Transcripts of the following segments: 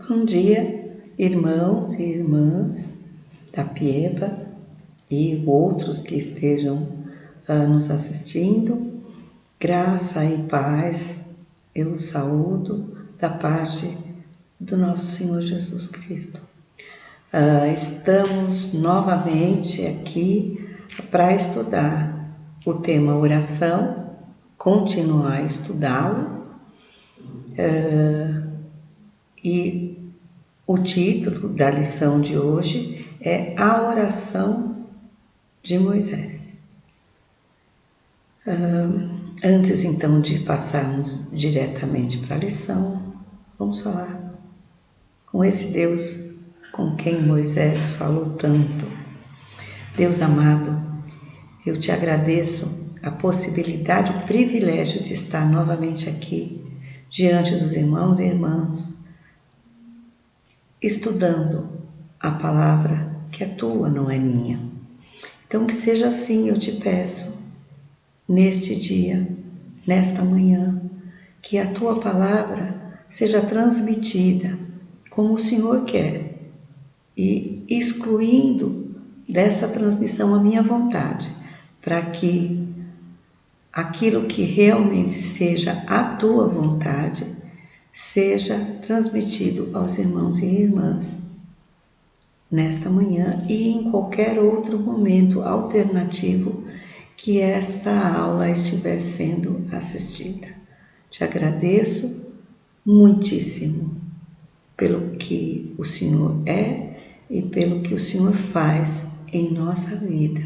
Bom dia, irmãos e irmãs da Pieva e outros que estejam nos assistindo. Graça e paz eu os saúdo da parte do nosso Senhor Jesus Cristo. Estamos novamente aqui para estudar o tema oração, continuar a estudá-lo, e o título da lição de hoje é A Oração de Moisés. Antes então de passarmos diretamente para a lição, vamos falar com esse Deus com quem Moisés falou tanto. Deus amado, eu te agradeço a possibilidade, o privilégio de estar novamente aqui, diante dos irmãos e irmãs, estudando a palavra que é tua, não é minha. Então que seja assim, eu te peço, neste dia, nesta manhã, que a tua palavra seja transmitida como o Senhor quer, e excluindo dessa transmissão a minha vontade, para que aquilo que realmente seja a tua vontade seja transmitido aos irmãos e irmãs nesta manhã e em qualquer outro momento alternativo que esta aula estiver sendo assistida. Te agradeço muitíssimo pelo que o Senhor é e pelo que o Senhor faz em nossa vida.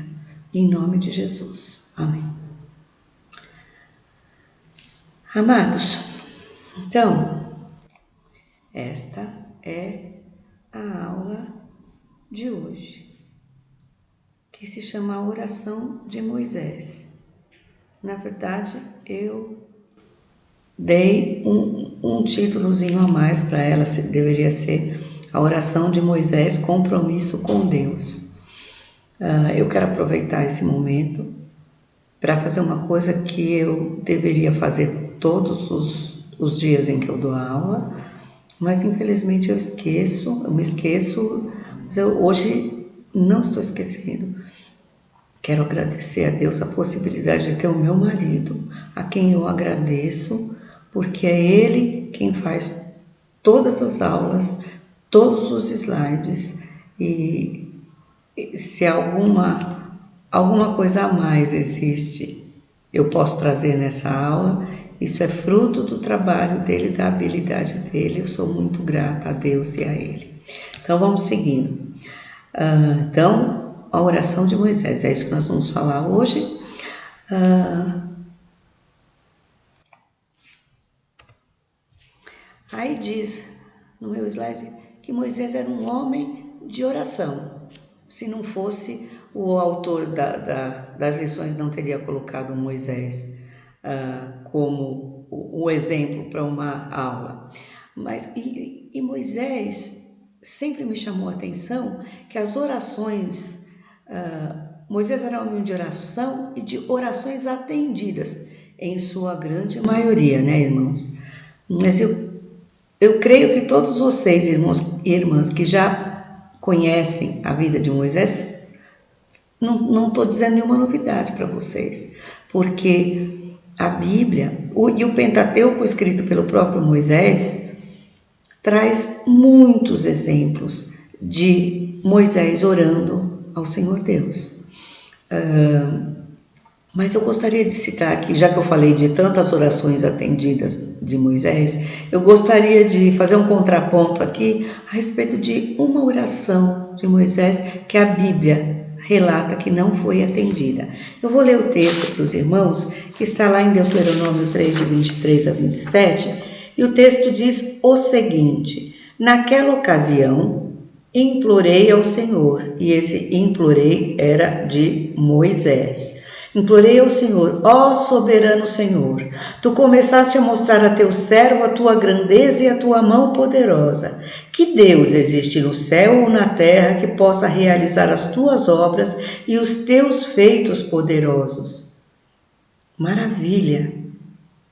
Em nome de Jesus. Amém. Amados, então, esta é a aula de hoje, que se chama a Oração de Moisés. Na verdade, eu dei um títulozinho a mais para ela, deveria ser a Oração de Moisés, Compromisso com Deus. Eu quero aproveitar esse momento para fazer uma coisa que eu deveria fazer todos os dias em que eu dou aula, mas infelizmente eu me esqueço, mas eu hoje não estou esquecendo. Quero agradecer a Deus a possibilidade de ter o meu marido, a quem eu agradeço, porque é ele quem faz todas as aulas, todos os slides, e se alguma coisa a mais existe, eu posso trazer nessa aula. Isso é fruto do trabalho dele, da habilidade dele. Eu sou muito grata a Deus e a ele. Então, vamos seguindo. Então, a oração de Moisés, é isso que nós vamos falar hoje. Aí diz, no meu slide, que Moisés era um homem de oração. Se não fosse, o autor das lições não teria colocado Moisés como o exemplo para uma aula. Mas, e Moisés sempre me chamou a atenção que as orações, Moisés era um homem de oração e de orações atendidas, em sua grande maioria, né, irmãos? Mas eu creio que todos vocês, irmãos e irmãs, que já conhecem a vida de Moisés, não estou dizendo nenhuma novidade para vocês, porque a Bíblia e o Pentateuco escrito pelo próprio Moisés traz muitos exemplos de Moisés orando ao Senhor Deus. Mas eu gostaria de citar aqui, já que eu falei de tantas orações atendidas de Moisés, eu gostaria de fazer um contraponto aqui a respeito de uma oração de Moisés que a Bíblia relata que não foi atendida. Eu vou ler o texto para os irmãos, que está lá em Deuteronômio 3, de 23 a 27, e o texto diz o seguinte: naquela ocasião, implorei ao Senhor, e esse implorei era de Moisés. Implorei ao Senhor, ó soberano Senhor, tu começaste a mostrar a teu servo a tua grandeza e a tua mão poderosa. Que Deus existe no céu ou na terra que possa realizar as tuas obras e os teus feitos poderosos. Maravilha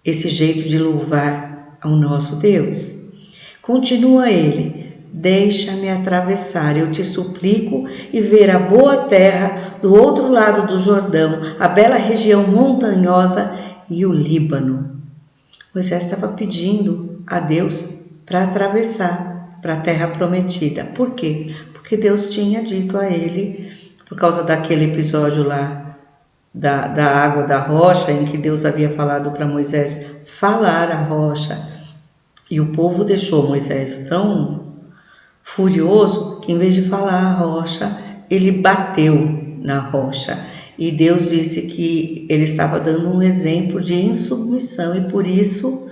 esse jeito de louvar ao nosso Deus. Continua ele: deixa-me atravessar, eu te suplico, e ver a boa terra do outro lado do Jordão, a bela região montanhosa e o Líbano. Moisés estava pedindo a Deus para atravessar para a terra prometida. Por quê? Porque Deus tinha dito a ele, por causa daquele episódio lá da água da rocha, em que Deus havia falado para Moisés falar a rocha, e o povo deixou Moisés tão furioso que, em vez de falar a rocha, ele bateu na rocha. E Deus disse que ele estava dando um exemplo de insubmissão, e por isso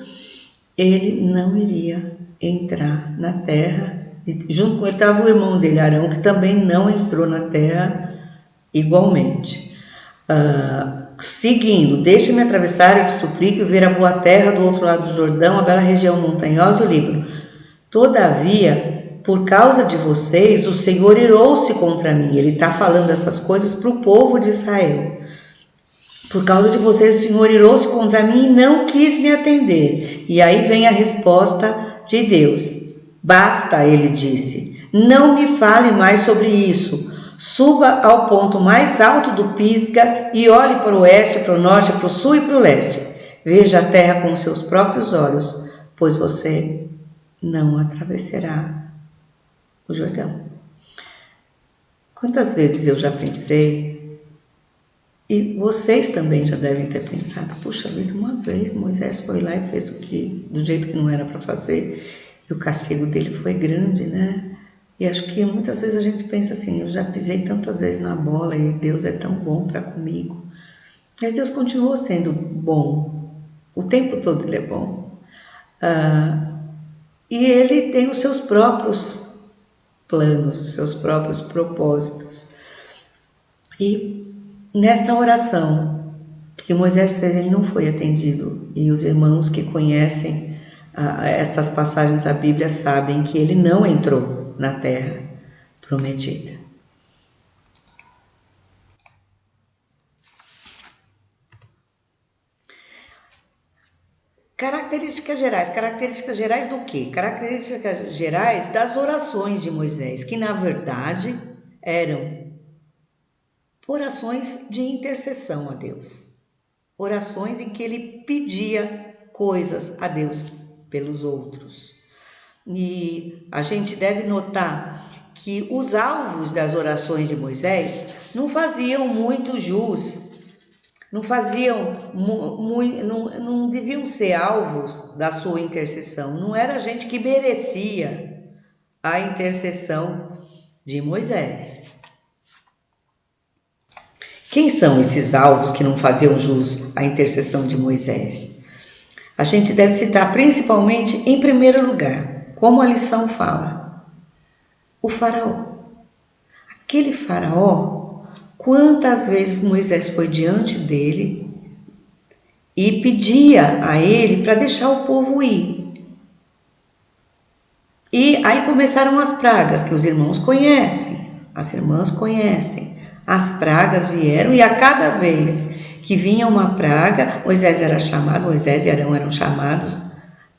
ele não iria entrar na terra. E junto com ele estava o irmão dele, Arão, que também não entrou na terra igualmente. Seguindo: deixa-me atravessar, eu te suplico, e ver a boa terra do outro lado do Jordão, a bela região montanhosa e o Líbano. Todavia, por causa de vocês, o Senhor irou-se contra mim. Ele está falando essas coisas para o povo de Israel. Por causa de vocês, o Senhor irou-se contra mim e não quis me atender. E aí vem a resposta de Deus. Basta, ele disse, não me fale mais sobre isso. Suba ao ponto mais alto do Pisga e olhe para o oeste, para o norte, para o sul e para o leste. Veja a terra com seus próprios olhos, pois você não atravessará o Jordão. Quantas vezes eu já pensei, e vocês também já devem ter pensado, puxa vida, uma vez Moisés foi lá e fez do jeito que não era para fazer, e o castigo dele foi grande, né? E acho que muitas vezes a gente pensa assim, eu já pisei tantas vezes na bola e Deus é tão bom para comigo. Mas Deus continuou sendo bom, o tempo todo ele é bom. E ele tem os seus próprios planos, os seus próprios propósitos. E nesta oração que Moisés fez, ele não foi atendido. E os irmãos que conhecem estas passagens da Bíblia sabem que ele não entrou na terra prometida. Características gerais do quê? Características gerais das orações de Moisés, que na verdade eram orações de intercessão a Deus. Orações em que ele pedia coisas a Deus pelos outros. E a gente deve notar que os alvos das orações de Moisés não faziam muito jus, não deviam ser alvos da sua intercessão. Não era gente que merecia a intercessão de Moisés. Quem são esses alvos que não faziam jus à intercessão de Moisés? A gente deve citar principalmente, em primeiro lugar, como a lição fala, o faraó. Aquele faraó, quantas vezes Moisés foi diante dele e pedia a ele para deixar o povo ir. E aí começaram as pragas, que os irmãos conhecem, as irmãs conhecem. As pragas vieram e a cada vez que vinha uma praga, Moisés e Arão eram chamados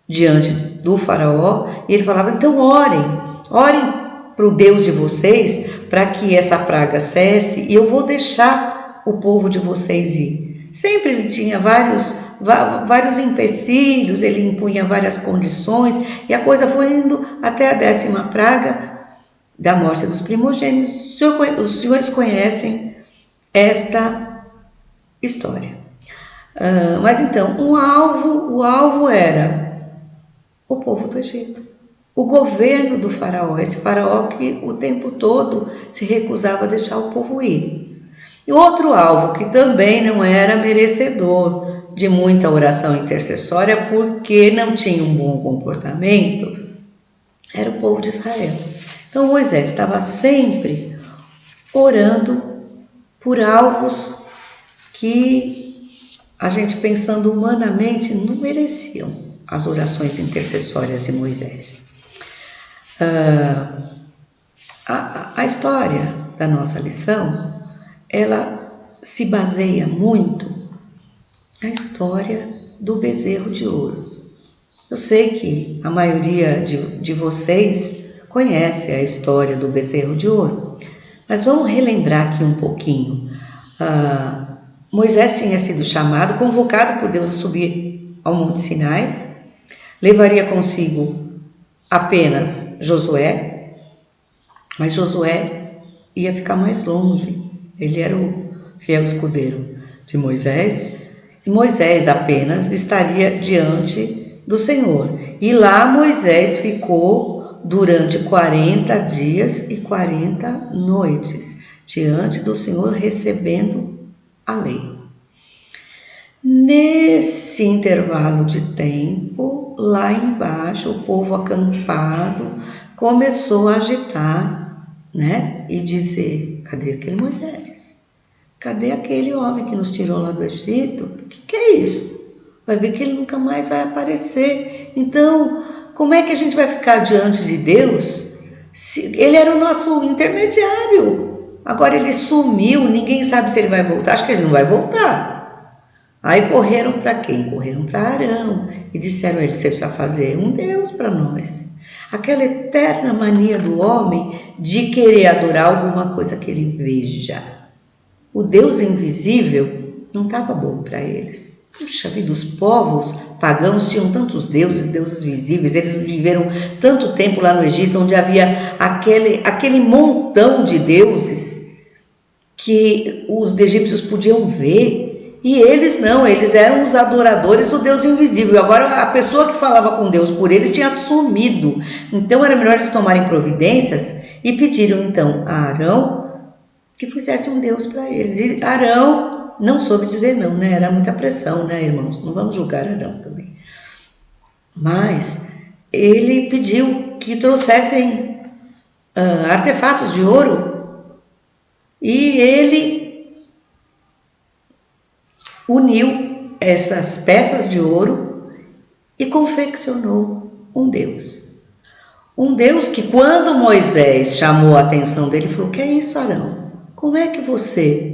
diante do faraó, e ele falava, então orem para o Deus de vocês, para que essa praga cesse, e eu vou deixar o povo de vocês ir. Sempre ele tinha vários empecilhos, ele impunha várias condições, e a coisa foi indo até a 10ª praga da morte dos primogênitos. Os senhores conhecem esta história. Mas então, o alvo era o povo do Egito, o governo do faraó, esse faraó que o tempo todo se recusava a deixar o povo ir. E outro alvo que também não era merecedor de muita oração intercessória, porque não tinha um bom comportamento, era o povo de Israel. Então Moisés estava sempre orando por alvos que a gente, pensando humanamente, não mereciam as orações intercessórias de Moisés. A história da nossa lição, ela se baseia muito na história do bezerro de ouro. Eu sei que a maioria de vocês conhece a história do bezerro de ouro, mas vamos relembrar aqui um pouquinho. Moisés tinha sido chamado, convocado por Deus a subir ao Monte Sinai, levaria consigo apenas Josué, mas Josué ia ficar mais longe, ele era o fiel escudeiro de Moisés, e Moisés apenas estaria diante do Senhor. E lá Moisés ficou durante 40 dias e 40 noites, diante do Senhor, recebendo a lei. Nesse intervalo de tempo, lá embaixo, o povo acampado começou a agitar, né? E dizer, cadê aquele Moisés? Cadê aquele homem que nos tirou lá do Egito? O que é isso? Vai ver que ele nunca mais vai aparecer. Então, como é que a gente vai ficar diante de Deus? Se ele era o nosso intermediário. Agora ele sumiu, ninguém sabe se ele vai voltar. Acho que ele não vai voltar. Aí correram para quem? Correram para Arão e disseram a ele, você precisa fazer um Deus para nós. Aquela eterna mania do homem de querer adorar alguma coisa que ele veja. O Deus invisível não estava bom para eles. Puxa vida, os povos pagãos tinham tantos deuses, deuses visíveis, eles viveram tanto tempo lá no Egito, onde havia aquele montão de deuses que os egípcios podiam ver, e eles não, eles eram os adoradores do Deus invisível. Agora a pessoa que falava com Deus por eles tinha sumido, então era melhor eles tomarem providências e pediram então a Arão que fizesse um Deus para eles. E Arão não soube dizer não, né? Era muita pressão, né, irmãos? Não vamos julgar Arão também. Mas ele pediu que trouxessem artefatos de ouro e ele uniu essas peças de ouro e confeccionou um Deus. Um Deus que, quando Moisés chamou a atenção dele, falou, que é isso, Arão? Como é que você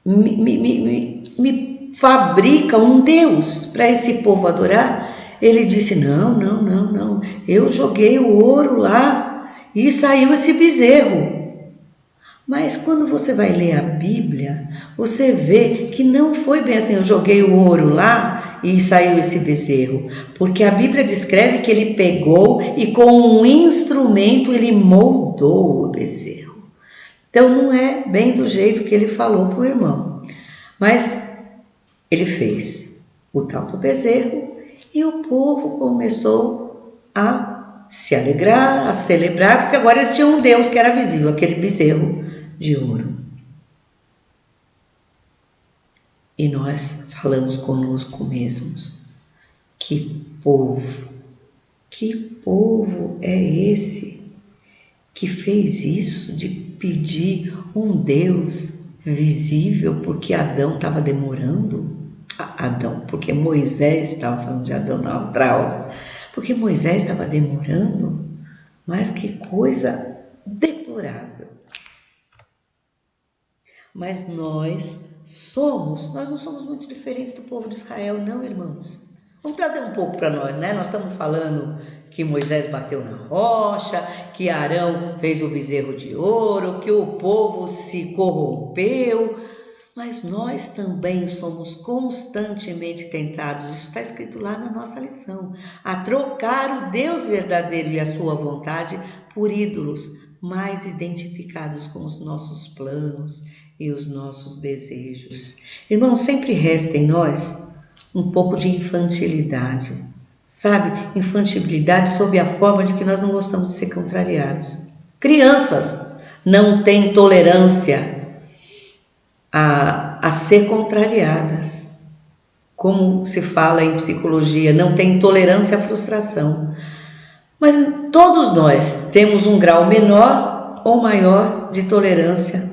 me fabrica um Deus para esse povo adorar? Ele disse, não, eu joguei o ouro lá e saiu esse bezerro. Mas quando você vai ler a Bíblia, você vê que não foi bem assim, eu joguei o ouro lá e saiu esse bezerro. Porque a Bíblia descreve que ele pegou e com um instrumento ele moldou o bezerro. Então não é bem do jeito que ele falou para o irmão. Mas ele fez o tal do bezerro e o povo começou a se alegrar, a celebrar, porque agora eles tinham um Deus que era visível, aquele bezerro de ouro. E nós falamos conosco mesmos, que povo é esse que fez isso de pedir um Deus visível porque Adão estava demorando? Porque Moisés estava falando de Adão na outra aula. Porque Moisés estava demorando, mas que coisa deplorável. Mas nós não somos muito diferentes do povo de Israel, não, irmãos? Vamos trazer um pouco para nós, né? Nós estamos falando que Moisés bateu na rocha, que Arão fez o bezerro de ouro, que o povo se corrompeu, mas nós também somos constantemente tentados, isso está escrito lá na nossa lição, a trocar o Deus verdadeiro e a sua vontade por ídolos mais identificados com os nossos planos e os nossos desejos. Irmãos, sempre resta em nós um pouco de infantilidade, sabe? Infantilidade sob a forma de que nós não gostamos de ser contrariados. Crianças não têm tolerância a ser contrariadas. Como se fala em psicologia, não tem tolerância à frustração. Mas todos nós temos um grau menor ou maior de tolerância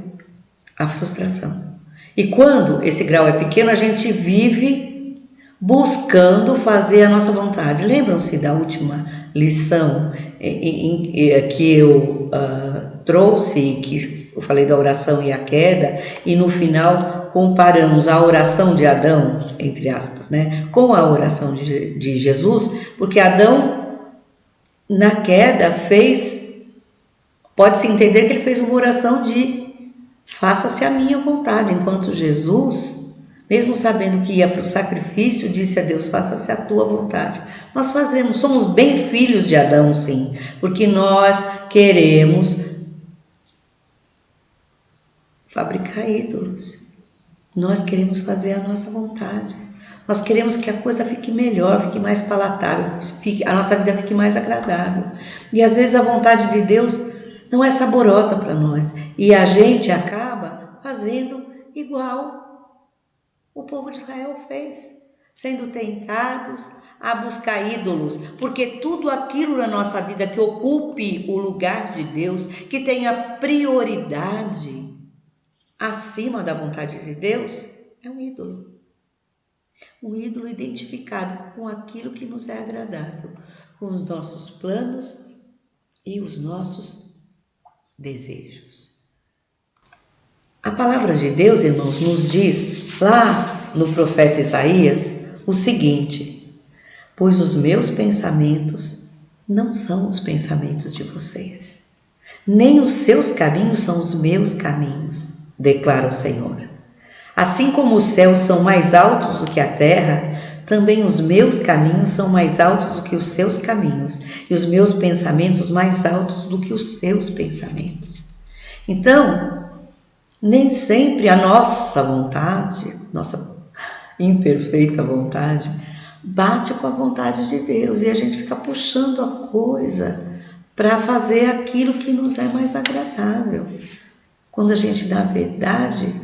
à frustração. E quando esse grau é pequeno, a gente vive buscando fazer a nossa vontade. Lembram-se da última lição que eu trouxe, que eu falei da oração e a queda, e no final comparamos a oração de Adão, entre aspas, né, com a oração de Jesus, porque Adão, na queda, pode-se entender que ele fez uma oração de faça-se a minha vontade, enquanto Jesus, mesmo sabendo que ia para o sacrifício, disse a Deus, faça-se a tua vontade. Nós somos bem filhos de Adão, sim, porque nós queremos fabricar ídolos. Nós queremos fazer a nossa vontade. Nós queremos que a coisa fique melhor, fique mais palatável, a nossa vida fique mais agradável. E às vezes a vontade de Deus não é saborosa para nós. E a gente acaba fazendo igual o povo de Israel fez, sendo tentados a buscar ídolos, porque tudo aquilo na nossa vida que ocupe o lugar de Deus, que tenha prioridade acima da vontade de Deus, é um ídolo. Um ídolo identificado com aquilo que nos é agradável, com os nossos planos e os nossos desejos. A palavra de Deus, irmãos, nos diz lá no profeta Isaías o seguinte: pois os meus pensamentos não são os pensamentos de vocês, nem os seus caminhos são os meus caminhos, declara o Senhor. Assim como os céus são mais altos do que a terra, também os meus caminhos são mais altos do que os seus caminhos, e os meus pensamentos mais altos do que os seus pensamentos. Então, nem sempre a nossa vontade, nossa imperfeita vontade, bate com a vontade de Deus e a gente fica puxando a coisa para fazer aquilo que nos é mais agradável. Quando a gente, na verdade,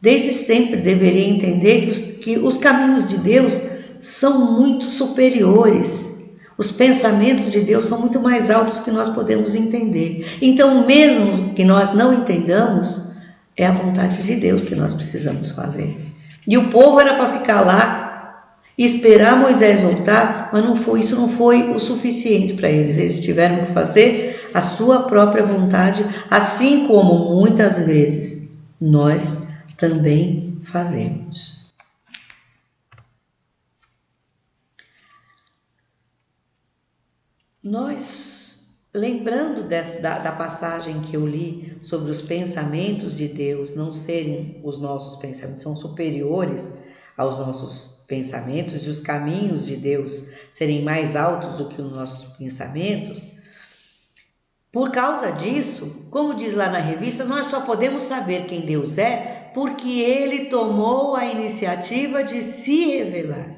desde sempre deveria entender que os caminhos de Deus são muito superiores. Os pensamentos de Deus são muito mais altos do que nós podemos entender. Então, mesmo que nós não entendamos, é a vontade de Deus que nós precisamos fazer. E o povo era para ficar lá e esperar Moisés voltar, mas isso não foi o suficiente para eles. Eles tiveram que fazer a sua própria vontade, assim como muitas vezes nós também fazemos. Nós, lembrando da passagem que eu li sobre os pensamentos de Deus não serem os nossos pensamentos, são superiores aos nossos pensamentos, e os caminhos de Deus serem mais altos do que os nossos pensamentos, por causa disso, como diz lá na revista, nós só podemos saber quem Deus é porque Ele tomou a iniciativa de se revelar.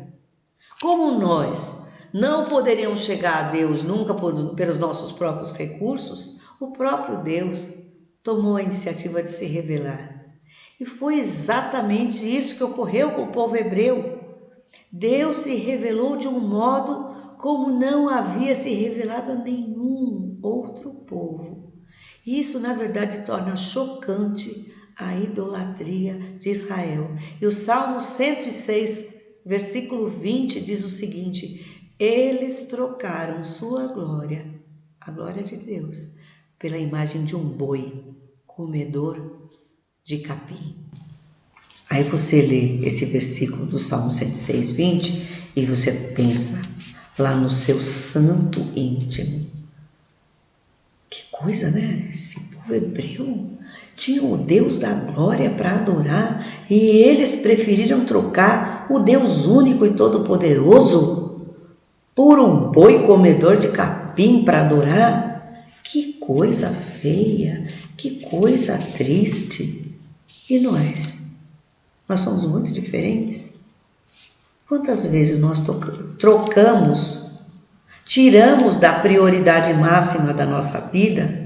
Como nós não poderíamos chegar a Deus nunca pelos nossos próprios recursos, o próprio Deus tomou a iniciativa de se revelar. E foi exatamente isso que ocorreu com o povo hebreu. Deus se revelou de um modo como não havia se revelado a nenhum outro povo. Isso, na verdade, torna chocante a idolatria de Israel. E o Salmo 106, versículo 20, diz o seguinte: eles trocaram sua glória, a glória de Deus, pela imagem de um boi, comedor de capim. Aí você lê esse versículo do Salmo 106, 20 e você pensa lá no seu santo íntimo. Que coisa, né? Esse povo hebreu tinha o Deus da glória para adorar e eles preferiram trocar o Deus único e todo-poderoso por um boi comedor de capim para adorar. Que coisa feia, que coisa triste. E nós? Nós somos muito diferentes. Quantas vezes nós trocamos, tiramos da prioridade máxima da nossa vida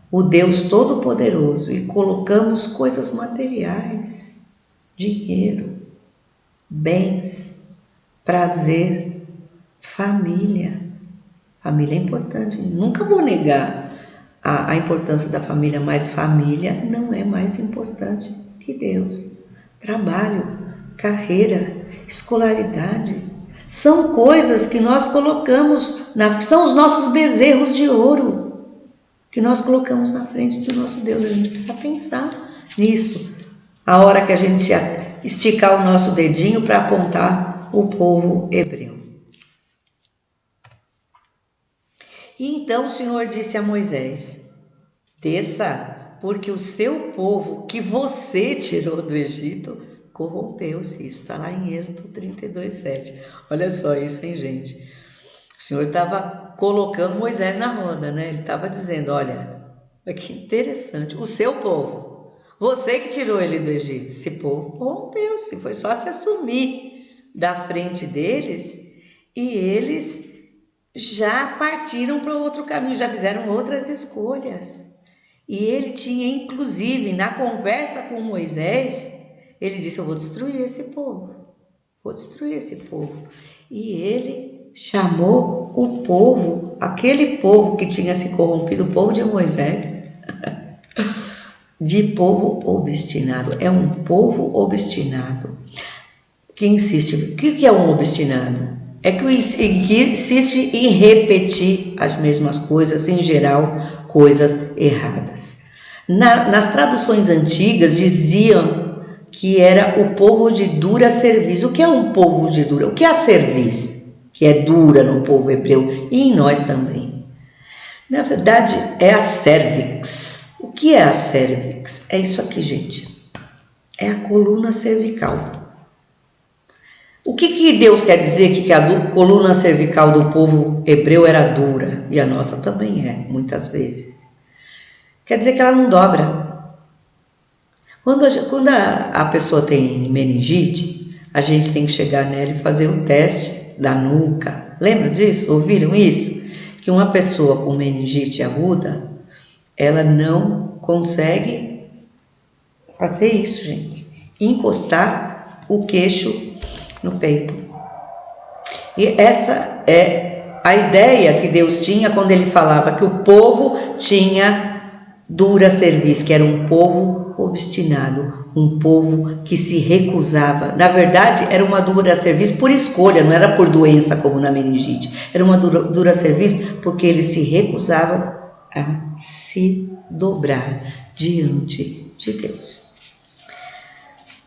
o Deus Todo-Poderoso e colocamos coisas materiais, dinheiro, bens, prazer, família. Família é importante, nunca vou negar a importância da família, mas família não é mais importante que Deus. Trabalho, carreira, escolaridade, são coisas que nós colocamos, são os nossos bezerros de ouro, que nós colocamos na frente do nosso Deus. A gente precisa pensar nisso. A hora que a gente esticar o nosso dedinho para apontar o povo hebreu. E então o Senhor disse a Moisés: desça, porque o seu povo que você tirou do Egito corrompeu-se. Isso está lá em Êxodo 32:7. Olha só isso, hein, gente? O Senhor estava colocando Moisés na roda, né? Ele estava dizendo: olha, que interessante, o seu povo, você que tirou ele do Egito, esse povo corrompeu-se, foi só se assumir da frente deles e eles já partiram para outro caminho, já fizeram outras escolhas. E ele tinha, inclusive, na conversa com Moisés, ele disse: eu vou destruir esse povo, vou destruir esse povo. E ele chamou o povo, aquele povo que tinha se corrompido, o povo de Moisés, de povo obstinado. É um povo obstinado que insiste. O que é um obstinado? É que insiste em repetir as mesmas coisas, em geral, coisas erradas. Nas traduções antigas diziam que era o povo de dura cerviz. O que é um povo de dura? O que é a cerviz? Que é dura no povo hebreu e em nós também. Na verdade, é a cervix. O que é a cervix? É isso aqui, gente. É a coluna cervical. O que Deus quer dizer que a coluna cervical do povo hebreu era dura? E a nossa também é, muitas vezes. Quer dizer que ela não dobra. Quando a pessoa tem meningite, a gente tem que chegar nela e fazer o teste da nuca. Lembram disso? Ouviram isso? Que uma pessoa com meningite aguda, ela não consegue fazer isso, gente. Encostar o queixo no peito. E essa é a ideia que Deus tinha quando ele falava que o povo tinha dura cerviz, que era um povo obstinado, um povo que se recusava. Na verdade, era uma dura cerviz por escolha, não era por doença como na meningite. Era uma dura cerviz porque eles se recusavam a se dobrar diante de Deus.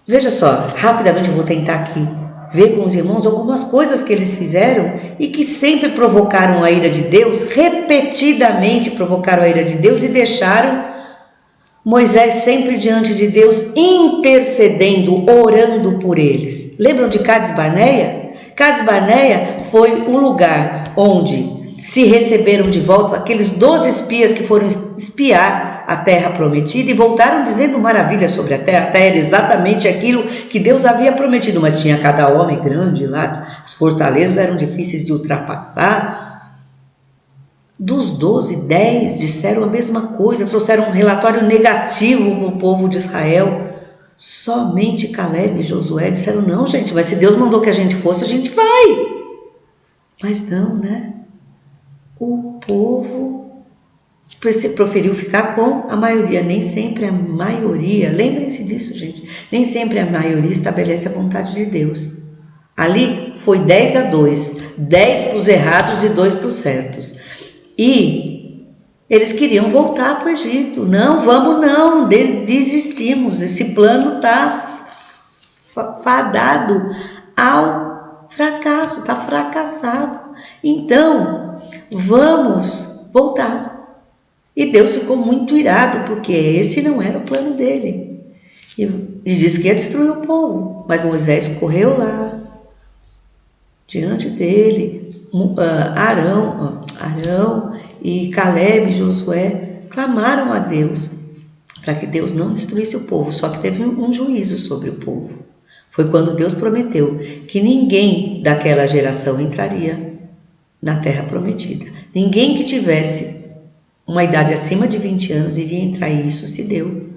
Veja só, rapidamente eu vou tentar aqui ver com os irmãos algumas coisas que eles fizeram e que sempre provocaram a ira de Deus, repetidamente provocaram a ira de Deus e deixaram Moisés sempre diante de Deus, intercedendo, orando por eles. Lembram de Cades Barneia? Cades Barneia foi o lugar onde se receberam de volta aqueles 12 espias que foram espiar a terra prometida e voltaram dizendo maravilhas sobre a terra. A terra era exatamente aquilo que Deus havia prometido, mas tinha cada homem grande lá, as fortalezas eram difíceis de ultrapassar. Dos 12, 10 disseram a mesma coisa, trouxeram um relatório negativo para o povo de Israel. Somente Caleb e Josué disseram: não, gente, mas se Deus mandou que a gente fosse, a gente vai. Mas não, né? O povo preferiu ficar com a maioria. Nem sempre a maioria, lembrem-se disso, gente, nem sempre a maioria estabelece a vontade de Deus. Ali foi 10-2, 10 para os errados e 2 para os certos. E eles queriam voltar para o Egito. Não, vamos não, desistimos. Esse plano está fadado ao fracasso, está fracassado. Então, vamos voltar. E Deus ficou muito irado, porque esse não era o plano dele. E disse que ia destruir o povo. Mas Moisés correu lá, diante dele. Arão e Caleb e Josué clamaram a Deus para que Deus não destruísse o povo, só que teve um juízo sobre o povo. Foi quando Deus prometeu que ninguém daquela geração entraria na terra prometida. Ninguém que tivesse uma idade acima de 20 anos iria entrar, e isso se deu.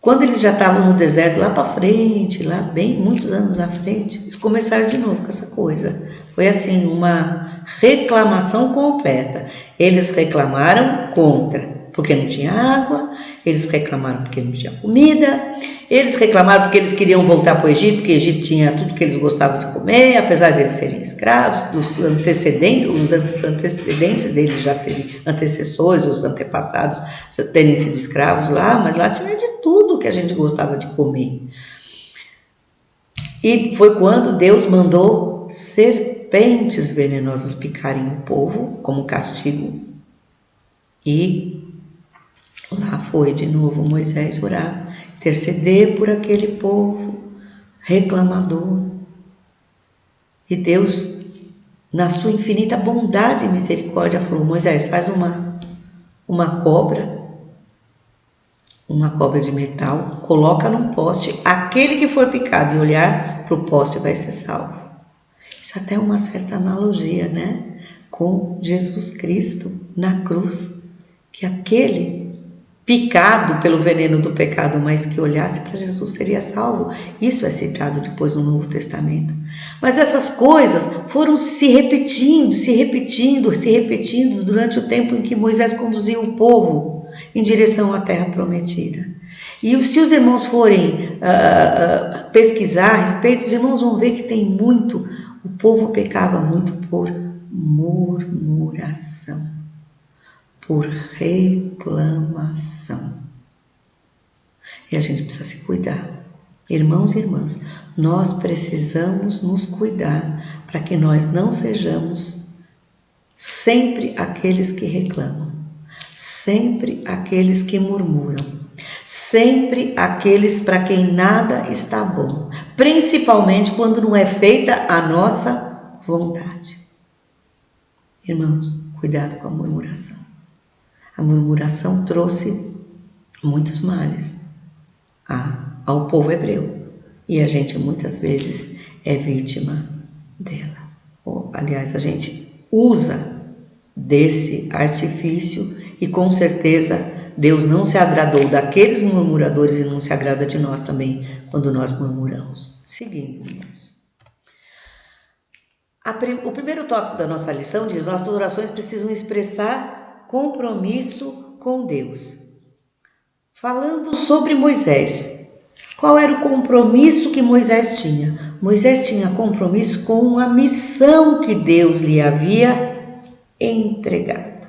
Quando eles já estavam no deserto, lá para frente, lá bem, muitos anos à frente, eles começaram de novo com essa coisa. Foi assim, uma reclamação completa. Eles reclamaram contra porque não tinha água, eles reclamaram porque não tinha comida, eles reclamaram porque eles queriam voltar para o Egito, porque o Egito tinha tudo que eles gostavam de comer, apesar de eles serem escravos, os antecedentes deles já terem, antecessores, os antepassados já terem sido escravos lá, mas lá tinha de tudo que a gente gostava de comer. E foi quando Deus mandou serpentes venenosas picarem o povo como castigo. E lá foi de novo Moisés orar, interceder por aquele povo reclamador. E Deus, na sua infinita bondade e misericórdia, falou: Moisés, faz uma cobra de metal, coloca num poste, aquele que for picado e olhar para o poste vai ser salvo. Isso até é uma certa analogia, né? Com Jesus Cristo na cruz, que aquele picado pelo veneno do pecado, mas que olhasse para Jesus seria salvo. Isso é citado depois no Novo Testamento. Mas essas coisas foram se repetindo durante o tempo em que Moisés conduziu o povo em direção à terra prometida. E se os irmãos forem pesquisar a respeito, os irmãos vão ver que tem muito, o povo pecava muito por murmuração, por reclamação. E a gente precisa se cuidar. Irmãos e irmãs, nós precisamos nos cuidar para que nós não sejamos sempre aqueles que reclamam, sempre aqueles que murmuram, sempre aqueles para quem nada está bom, principalmente quando não é feita a nossa vontade. Irmãos, cuidado com a murmuração. A murmuração trouxe muitos males ao povo hebreu, e a gente muitas vezes é vítima dela. Aliás, a gente usa desse artifício e com certeza Deus não se agradou daqueles murmuradores e não se agrada de nós também quando nós murmuramos. Seguindo, irmãos. O primeiro tópico da nossa lição diz: nossas orações precisam expressar compromisso com Deus. Falando sobre Moisés, qual era o compromisso que Moisés tinha? Moisés tinha compromisso com uma missão que Deus lhe havia entregado.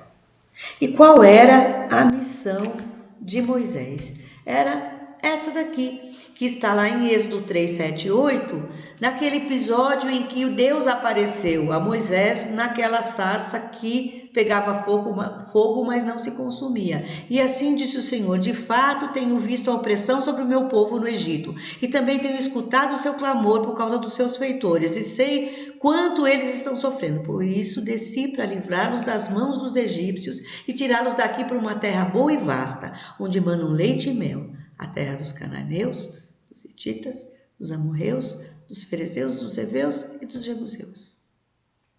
E qual era a missão de Moisés? Era essa daqui, que está lá em Êxodo 3, 7 e 8, naquele episódio em que Deus apareceu a Moisés naquela sarça que pegava fogo, mas não se consumia. E assim disse o Senhor: de fato tenho visto a opressão sobre o meu povo no Egito, e também tenho escutado o seu clamor por causa dos seus feitores, e sei quanto eles estão sofrendo. Por isso desci para livrá-los das mãos dos egípcios e tirá-los daqui para uma terra boa e vasta, onde manam leite e mel, a terra dos cananeus, dos hititas, dos amorreus, dos ferezeus, dos heveus e dos jebuseus.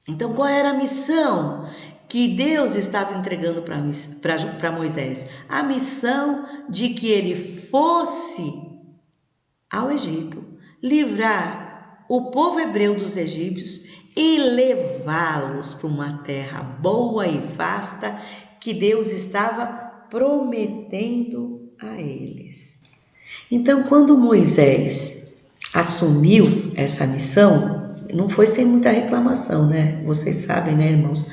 Então, qual era a missão que Deus estava entregando para Moisés? A missão de que ele fosse ao Egito, livrar o povo hebreu dos egípcios e levá-los para uma terra boa e vasta que Deus estava prometendo a eles. Então, quando Moisés assumiu essa missão, não foi sem muita reclamação, né? Vocês sabem, né, irmãos,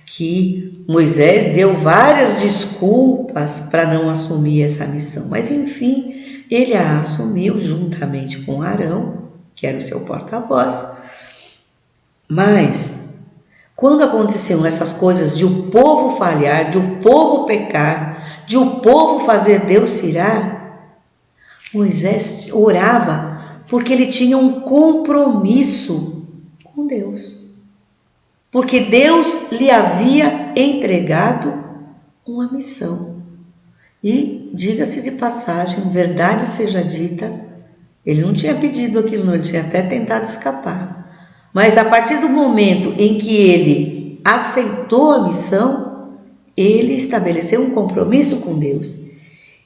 que Moisés deu várias desculpas para não assumir essa missão, mas enfim, ele a assumiu juntamente com Arão, que era o seu porta-voz. Mas quando aconteciam essas coisas de o povo falhar, de o povo pecar, de o povo fazer Deus se irar, Moisés orava porque ele tinha um compromisso com Deus. Porque Deus lhe havia entregado uma missão. E, diga-se de passagem, verdade seja dita, ele não tinha pedido aquilo, não, ele tinha até tentado escapar. Mas a partir do momento em que ele aceitou a missão, ele estabeleceu um compromisso com Deus.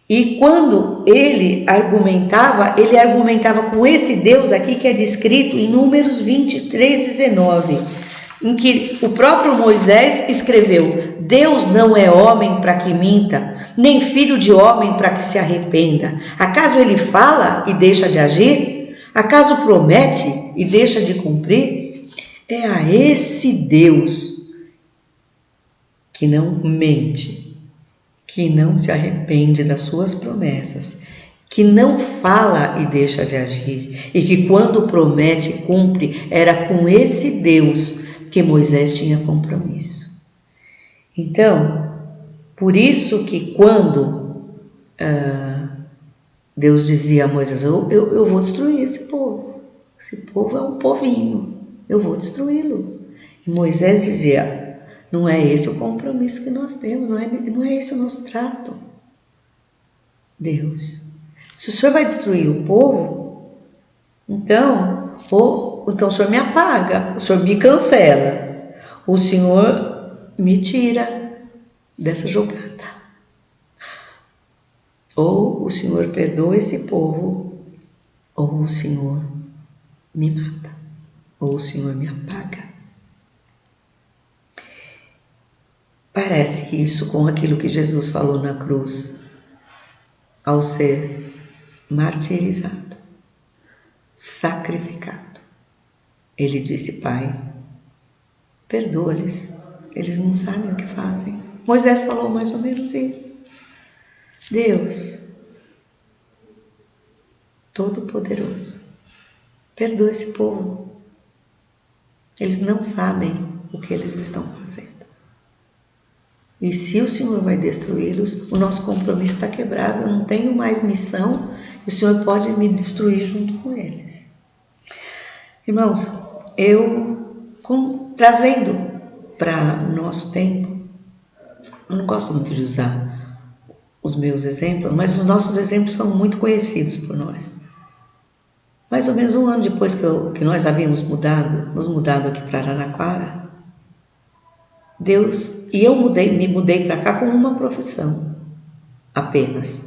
E quando ele argumentava com esse Deus aqui que é descrito em Números 23, 19. em que o próprio Moisés escreveu: Deus não é homem para que minta, nem filho de homem para que se arrependa. Acaso ele fala e deixa de agir? Acaso promete e deixa de cumprir? É a esse Deus que não mente, que não se arrepende das suas promessas, que não fala e deixa de agir, e que quando promete e cumpre, era com esse Deus que Moisés tinha compromisso. Então, por isso que quando Deus dizia a Moisés: eu vou destruir esse povo é um povinho, eu vou destruí-lo. E Moisés dizia: não é esse o compromisso que nós temos, não é esse o nosso trato. Deus, se o Senhor vai destruir o povo, então o Senhor me apaga, o Senhor me cancela, o Senhor me tira dessa jogada. Ou o Senhor perdoa esse povo, ou o Senhor me mata, ou o Senhor me apaga. Parece isso com aquilo que Jesus falou na cruz, ao ser martirizado, sacrificado. Ele disse: Pai, perdoa-lhes, eles não sabem o que fazem. Moisés falou mais ou menos isso. Deus, Todo-Poderoso, perdoa esse povo. Eles não sabem o que eles estão fazendo. E se o Senhor vai destruí-los, o nosso compromisso está quebrado, eu não tenho mais missão, e o Senhor pode me destruir junto com eles. Irmãos, trazendo para o nosso tempo, eu não gosto muito de usar os meus exemplos, mas os nossos exemplos são muito conhecidos por nós. Mais ou menos um ano depois que nós havíamos nos mudado aqui para Araraquara, me mudei para cá com uma profissão, apenas.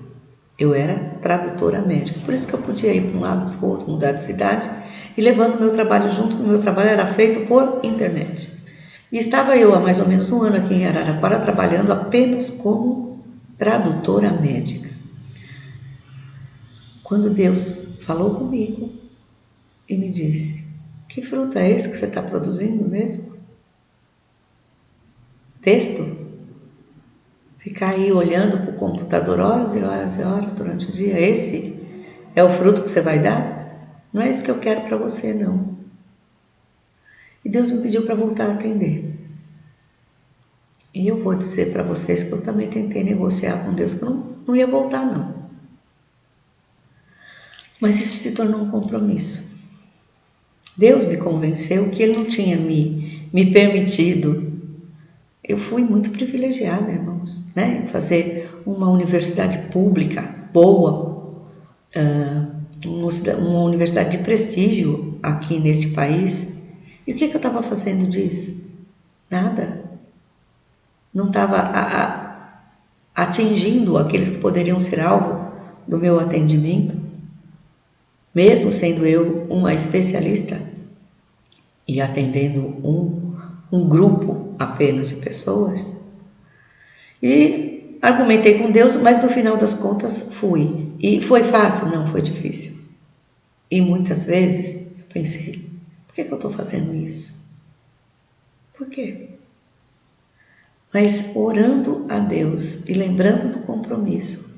Eu era tradutora médica, por isso que eu podia ir para um lado para o outro, mudar de cidade, e levando o meu trabalho junto, o meu trabalho era feito por internet. E estava eu há mais ou menos um ano aqui em Araraquara trabalhando apenas como tradutora médica. Quando Deus falou comigo e me disse: que fruto é esse que você está produzindo mesmo? Texto? Ficar aí olhando para o computador horas e horas e horas durante o dia, esse é o fruto que você vai dar? Não é isso que eu quero para você, não. E Deus me pediu para voltar a atender. E eu vou dizer para vocês que eu também tentei negociar com Deus que eu não ia voltar, não. Mas isso se tornou um compromisso. Deus me convenceu que Ele não tinha me permitido. Eu fui muito privilegiada, irmãos, né? Fazer uma universidade pública boa, uma universidade de prestígio aqui neste país. E o que eu estava fazendo disso? Nada. Não estava atingindo aqueles que poderiam ser alvo do meu atendimento, mesmo sendo eu uma especialista e atendendo um grupo apenas de pessoas. E argumentei com Deus, mas no final das contas fui. E foi fácil? Não, foi difícil. E muitas vezes eu pensei: por que eu estou fazendo isso? Por quê? Mas orando a Deus e lembrando do compromisso,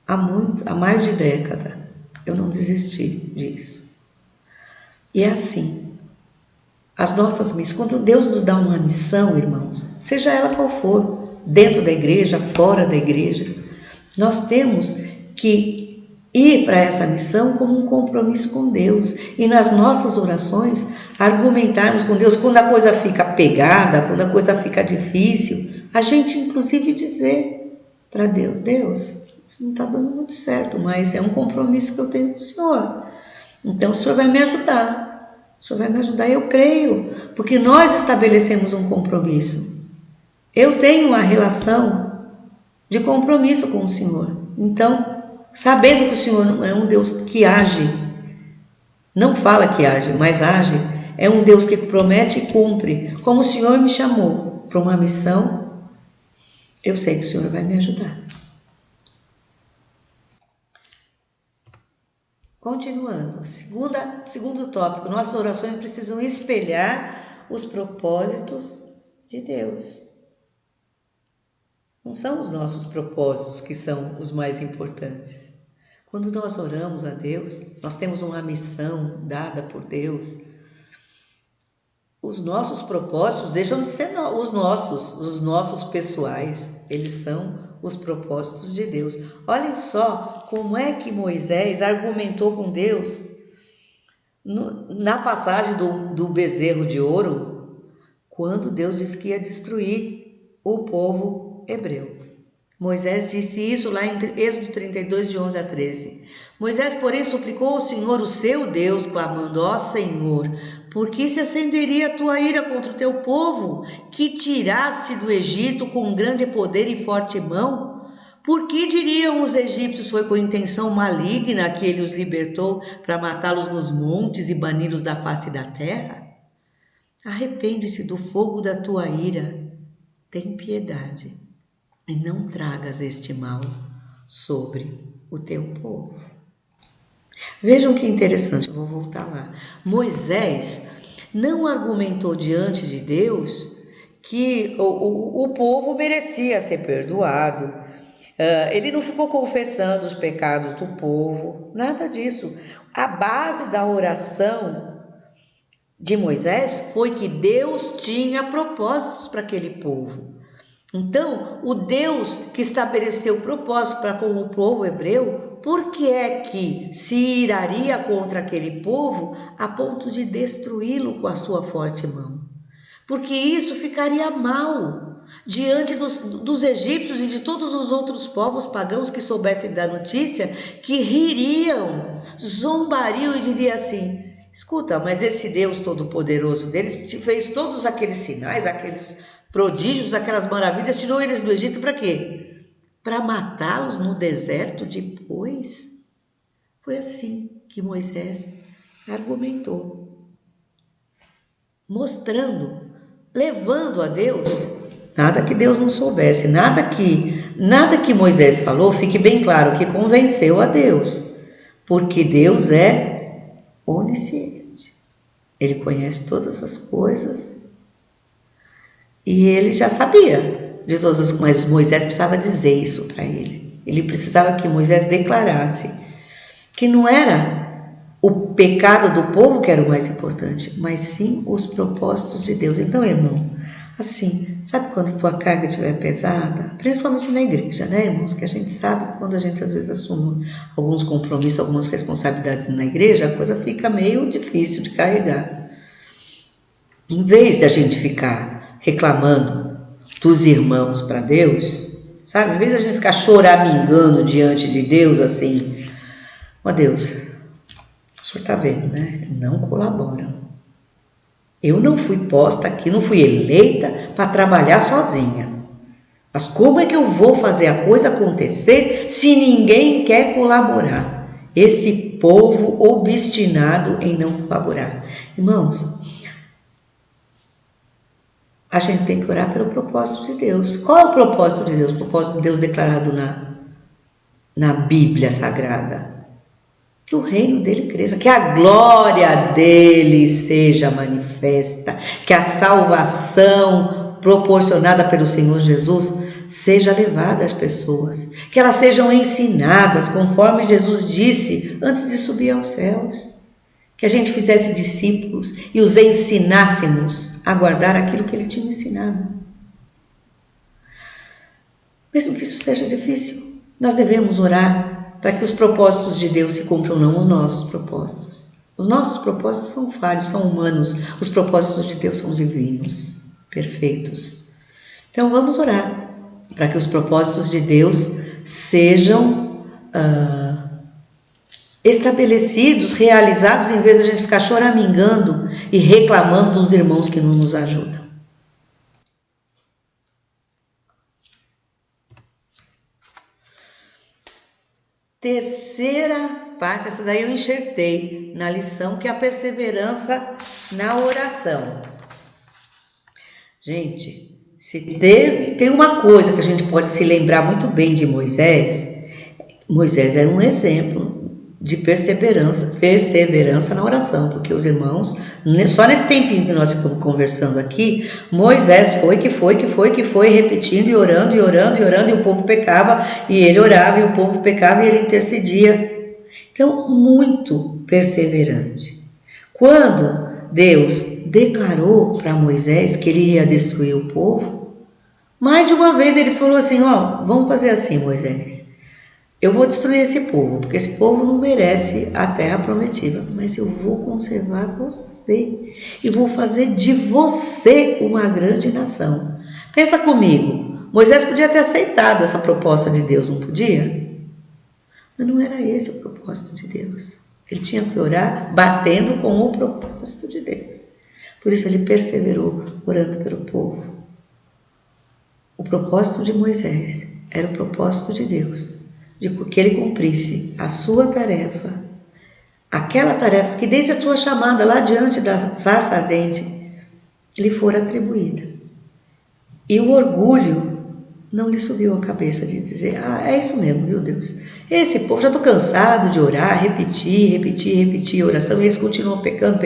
há mais de década, eu não desisti disso. E é assim, as nossas missões, quando Deus nos dá uma missão, irmãos, seja ela qual for, dentro da igreja, fora da igreja, nós temos que ir para essa missão como um compromisso com Deus. E nas nossas orações, argumentarmos com Deus, quando a coisa fica pegada, quando a coisa fica difícil, a gente inclusive dizer para Deus: Deus, isso não está dando muito certo, mas é um compromisso que eu tenho com o Senhor. Então o Senhor vai me ajudar. O Senhor vai me ajudar, eu creio, porque nós estabelecemos um compromisso. Eu tenho uma relação de compromisso com o Senhor. Então, sabendo que o Senhor não é um Deus que age, não fala que age, mas age, é um Deus que promete e cumpre. Como o Senhor me chamou para uma missão, eu sei que o Senhor vai me ajudar. Continuando, segundo tópico, nossas orações precisam espelhar os propósitos de Deus. Não são os nossos propósitos que são os mais importantes. Quando nós oramos a Deus, nós temos uma missão dada por Deus. Os nossos propósitos deixam de ser os nossos pessoais. Eles são os propósitos de Deus. Olhem só como é que Moisés argumentou com Deus na passagem do bezerro de ouro, quando Deus disse que ia destruir o povo hebreu. Moisés disse isso lá em Êxodo 32, de 11 a 13. Moisés, porém, suplicou ao Senhor, o seu Deus, clamando: ó Senhor, por que se acenderia a tua ira contra o teu povo, que tiraste do Egito com grande poder e forte mão? Por que diriam os egípcios, foi com intenção maligna que ele os libertou para matá-los nos montes e bani-los da face da terra? Arrepende-te do fogo da tua ira, tem piedade, e não tragas este mal sobre o teu povo. Vejam que interessante, eu vou voltar lá. Moisés não argumentou diante de Deus que o povo merecia ser perdoado. Ele não ficou confessando os pecados do povo, nada disso. A base da oração de Moisés foi que Deus tinha propósitos para aquele povo. Então, o Deus que estabeleceu propósito para com o povo hebreu, por que é que se iraria contra aquele povo a ponto de destruí-lo com a sua forte mão? Porque isso ficaria mal diante dos egípcios e de todos os outros povos pagãos que soubessem da notícia, que ririam, zombariam e diriam assim: escuta, mas esse Deus todo-poderoso deles fez todos aqueles sinais, aqueles prodígios, aquelas maravilhas, tirou eles do Egito para quê? Para matá-los no deserto depois? Foi assim que Moisés argumentou, mostrando, levando a Deus, nada que Deus não soubesse, nada que Moisés falou, fique bem claro que convenceu a Deus, porque Deus é onisciente, Ele conhece todas as coisas. E ele já sabia de todas as coisas, mas Moisés precisava dizer isso para ele. Ele precisava que Moisés declarasse que não era o pecado do povo que era o mais importante, mas sim os propósitos de Deus. Então, irmão, assim, sabe quando a tua carga estiver pesada? Principalmente na igreja, né, irmãos? Que a gente sabe que quando a gente às vezes assume alguns compromissos, algumas responsabilidades na igreja, a coisa fica meio difícil de carregar. Em vez da gente ficar reclamando dos irmãos para Deus, sabe? Em vez de a gente ficar choramingando diante de Deus assim: ó Deus, o Senhor está vendo, né? Não colaboram. Eu não fui posta aqui, não fui eleita para trabalhar sozinha. Mas como é que eu vou fazer a coisa acontecer se ninguém quer colaborar? Esse povo obstinado em não colaborar. Irmãos, a gente tem que orar pelo propósito de Deus. Qual é o propósito de Deus? O propósito de Deus declarado na Bíblia Sagrada. Que o reino dele cresça, que a glória dele seja manifesta, que a salvação proporcionada pelo Senhor Jesus seja levada às pessoas, que elas sejam ensinadas, conforme Jesus disse antes de subir aos céus. Que a gente fizesse discípulos e os ensinássemos a guardar aquilo que ele tinha ensinado. Mesmo que isso seja difícil, nós devemos orar para que os propósitos de Deus se cumpram, não os nossos propósitos. Os nossos propósitos são falhos, são humanos. Os propósitos de Deus são divinos, perfeitos. Então vamos orar para que os propósitos de Deus sejam estabelecidos, realizados, em vez de a gente ficar choramingando e reclamando dos irmãos que não nos ajudam. terceira parte, essa daí eu enxertei na lição, que é a perseverança na oração. Gente, se tem uma coisa que a gente pode se lembrar muito bem de Moisés. Moisés era um exemplo de perseverança na oração, porque os irmãos, só nesse tempinho que nós ficamos conversando aqui, Moisés foi, repetindo e orando, e o povo pecava, e ele orava, e o povo pecava, e ele intercedia. Então, muito perseverante. Quando Deus declarou para Moisés que ele ia destruir o povo, mais de uma vez ele falou assim, vamos fazer assim, Moisés. Eu vou destruir esse povo, porque esse povo não merece a terra prometida, mas eu vou conservar você e vou fazer de você uma grande nação. Pensa comigo, Moisés podia ter aceitado essa proposta de Deus, não podia? Mas não era esse o propósito de Deus. Ele tinha que orar batendo com o propósito de Deus. Por isso ele perseverou orando pelo povo. O propósito de Moisés era o propósito de Deus, de que ele cumprisse a sua tarefa, aquela tarefa que desde a sua chamada lá diante da sarça ardente lhe fora atribuída. E o orgulho não lhe subiu a cabeça de dizer, é isso mesmo, viu Deus? Esse povo, já estou cansado de orar, repetir oração, e eles continuam pecando,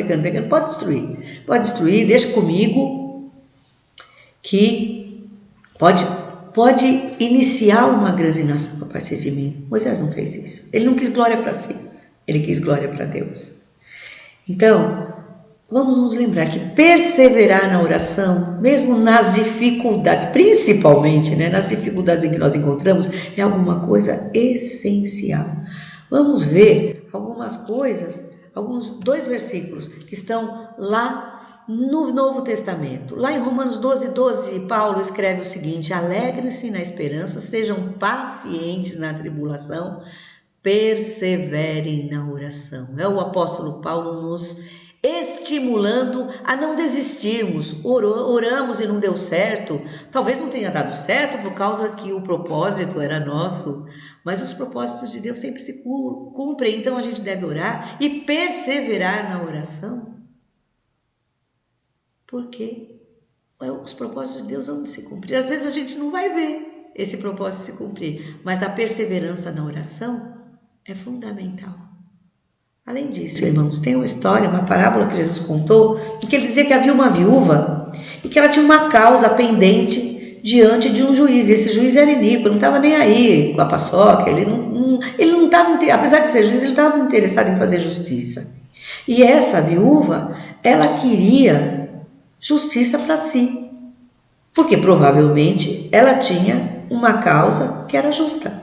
pode destruir, deixa comigo, que pode iniciar uma grande nação a partir de mim. Moisés não fez isso. Ele não quis glória para si, ele quis glória para Deus. Então, vamos nos lembrar que perseverar na oração, mesmo nas dificuldades, principalmente nas dificuldades em que nós encontramos, é alguma coisa essencial. Vamos ver algumas coisas, dois versículos que estão lá no Novo Testamento. Lá em Romanos 12, Paulo escreve o seguinte: alegrem-se na esperança, sejam pacientes na tribulação, perseverem na oração. É o apóstolo Paulo nos estimulando a não desistirmos. Oramos e não deu certo, talvez não tenha dado certo por causa que o propósito era nosso, mas os propósitos de Deus sempre se cumprem, então a gente deve orar e perseverar na oração, porque os propósitos de Deus vão se cumprir. Às vezes a gente não vai ver esse propósito se cumprir, mas a perseverança na oração é fundamental. Além disso, irmãos, tem uma história, uma parábola que Jesus contou, em que ele dizia que havia uma viúva e que ela tinha uma causa pendente diante de um juiz. Esse juiz era iníquo, não estava nem aí com a paçoca, ele não estava, apesar de ser juiz, ele não estava interessado em fazer justiça. E essa viúva, ela queria justiça para si, porque provavelmente ela tinha uma causa que era justa.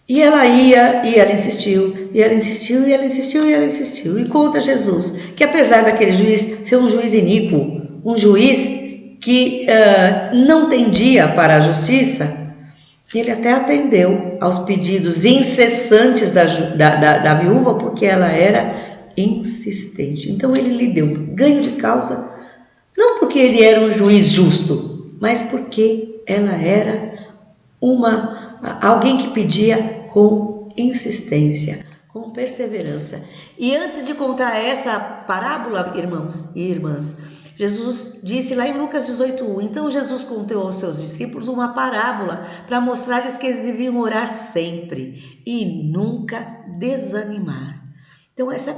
E ela ia, e ela insistiu, e ela insistiu, e ela insistiu, e ela insistiu. E conta Jesus que apesar daquele juiz ser um juiz iníquo, um juiz que não tendia para a justiça, ele até atendeu aos pedidos incessantes da viúva, porque ela era insistente. Então ele lhe deu ganho de causa, não porque ele era um juiz justo, mas porque ela era alguém que pedia com insistência, com perseverança. E antes de contar essa parábola, irmãos e irmãs, Jesus disse lá em Lucas 18:1, então Jesus contou aos seus discípulos uma parábola para mostrar-lhes que eles deviam orar sempre e nunca desanimar. Então essa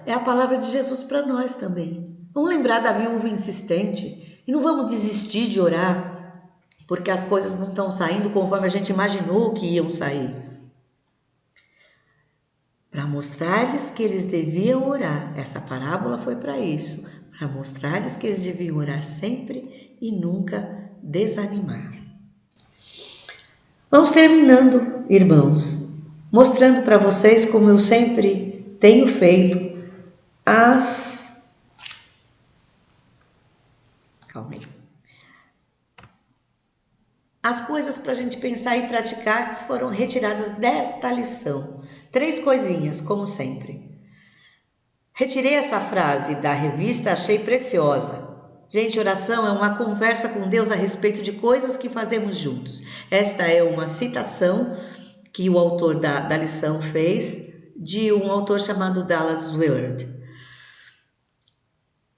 é a palavra de Jesus para nós também. Vamos lembrar da viúva insistente e não vamos desistir de orar porque as coisas não estão saindo conforme a gente imaginou que iam sair. Para mostrar-lhes que eles deviam orar. Essa parábola foi para isso. Para mostrar-lhes que eles deviam orar sempre e nunca desanimar. Vamos terminando, irmãos, mostrando para vocês como eu sempre tenho feito as coisas para a gente pensar e praticar que foram retiradas desta lição. 3 coisinhas, como sempre. Retirei essa frase da revista, achei preciosa. Gente, oração é uma conversa com Deus a respeito de coisas que fazemos juntos. Esta é uma citação que o autor da lição fez, de um autor chamado Dallas Willard.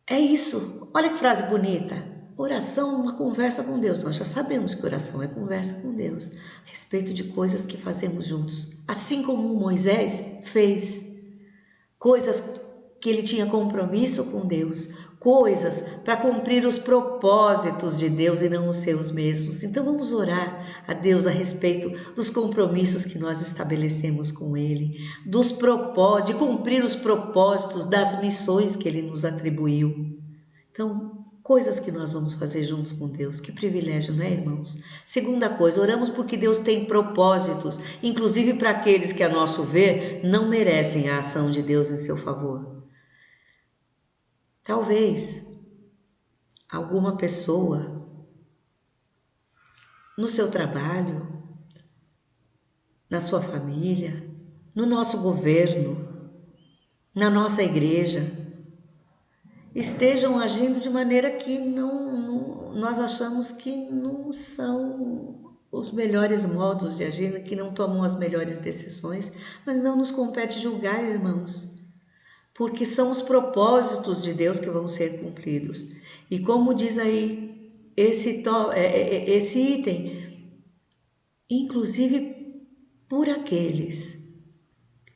É isso. Olha que frase bonita. Oração é uma conversa com Deus. Nós já sabemos que oração é conversa com Deus a respeito de coisas que fazemos juntos. Assim como Moisés fez. Coisas que ele tinha compromisso com Deus. Coisas para cumprir os propósitos de Deus e não os seus mesmos. Então vamos orar a Deus a respeito dos compromissos que nós estabelecemos com Ele, dos propósitos, de cumprir os propósitos das missões que Ele nos atribuiu. Então, coisas que nós vamos fazer juntos com Deus. Que privilégio, não é, irmãos? Segunda coisa, oramos porque Deus tem propósitos, inclusive para aqueles que, a nosso ver, não merecem a ação de Deus em seu favor. Talvez alguma pessoa no seu trabalho, na sua família, no nosso governo, na nossa igreja, estejam agindo de maneira que nós achamos que não são os melhores modos de agir, que não tomam as melhores decisões, mas não nos compete julgar, irmãos, porque são os propósitos de Deus que vão ser cumpridos. E como diz aí esse item, inclusive por aqueles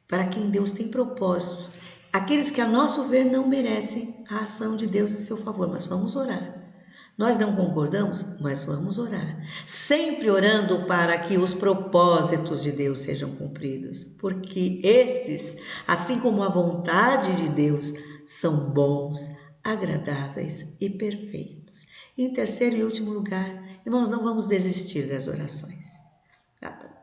para quem Deus tem propósitos, aqueles que a nosso ver não merecem a ação de Deus em seu favor, mas vamos orar. Nós não concordamos, mas vamos orar. Sempre orando para que os propósitos de Deus sejam cumpridos, porque esses, assim como a vontade de Deus, são bons, agradáveis e perfeitos. Em terceiro e último lugar, irmãos, não vamos desistir das orações.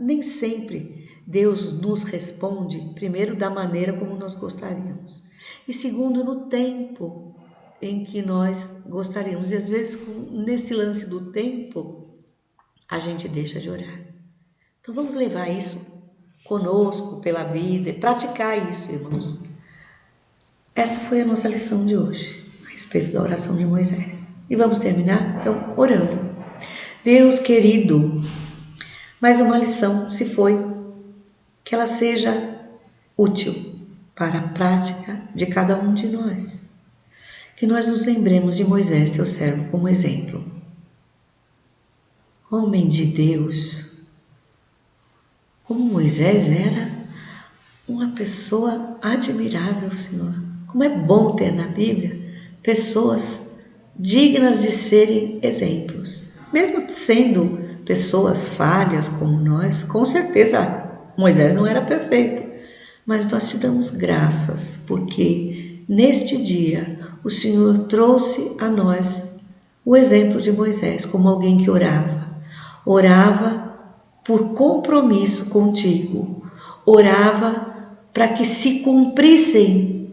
Nem sempre Deus nos responde, primeiro, da maneira como nós gostaríamos, e segundo, no tempo em que nós gostaríamos. E às vezes, nesse lance do tempo, a gente deixa de orar. Então vamos levar isso conosco, pela vida, e praticar isso, irmãos. Essa foi a nossa lição de hoje, a respeito da oração de Moisés. E vamos terminar, então, orando. Deus querido, mais uma lição se foi, que ela seja útil para a prática de cada um de nós. Que nós nos lembremos de Moisés, teu servo, como exemplo. Homem de Deus, como Moisés era uma pessoa admirável, Senhor. Como é bom ter na Bíblia pessoas dignas de serem exemplos. Mesmo sendo pessoas falhas como nós, com certeza Moisés não era perfeito, mas nós te damos graças, porque neste dia o Senhor trouxe a nós o exemplo de Moisés como alguém que orava por compromisso contigo, orava para que se cumprissem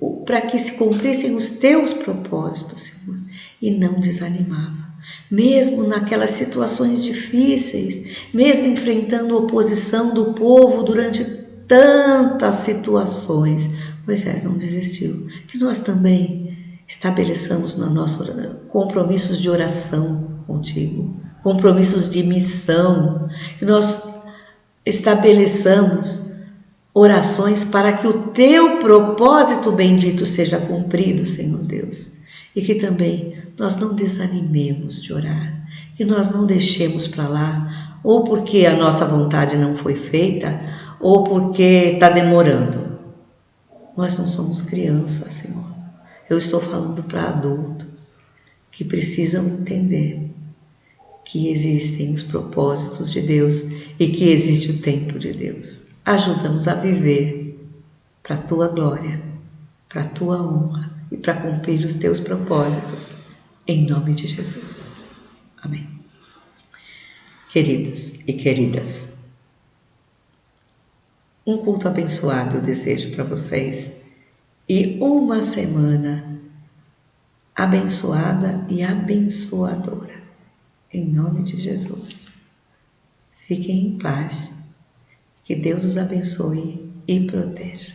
os teus propósitos, Senhor, e não desanimava. Mesmo naquelas situações difíceis, mesmo enfrentando oposição do povo durante tantas situações, Moisés não desistiu. Que nós também estabeleçamos na nossa compromissos de oração contigo, compromissos de missão, que nós estabeleçamos orações para que o teu propósito bendito seja cumprido, Senhor Deus, e que também nós não desanimemos de orar, que nós não deixemos para lá, ou porque a nossa vontade não foi feita, ou porque está demorando. Nós não somos crianças, Senhor. Eu estou falando para adultos que precisam entender que existem os propósitos de Deus e que existe o tempo de Deus. Ajuda-nos a viver para a tua glória, para a tua honra e para cumprir os teus propósitos, em nome de Jesus. Amém. Queridos e queridas, um culto abençoado eu desejo para vocês e uma semana abençoada e abençoadora, em nome de Jesus. Fiquem em paz, que Deus os abençoe e proteja.